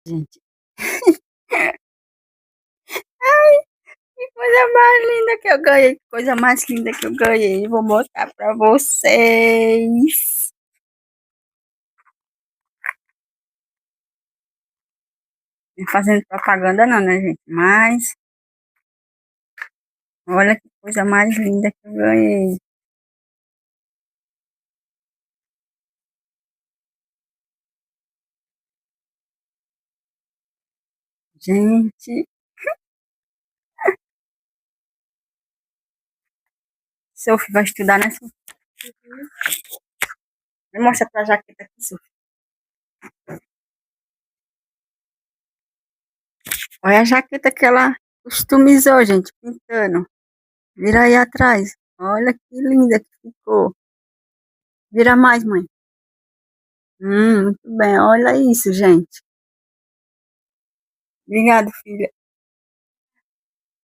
Gente, que coisa mais linda que eu ganhei, que coisa mais linda que eu ganhei. Vou mostrar pra vocês. Não fazendo propaganda não, né, gente? Mas olha que coisa mais linda que eu ganhei. Gente, Sophie vai estudar, né, Sophie? Mostra pra jaqueta aqui, Sophie. Olha a jaqueta que ela customizou, gente, pintando. Vira aí atrás. Olha que linda que ficou. Vira mais, mãe. Muito bem. Olha isso, gente. Obrigado, filha.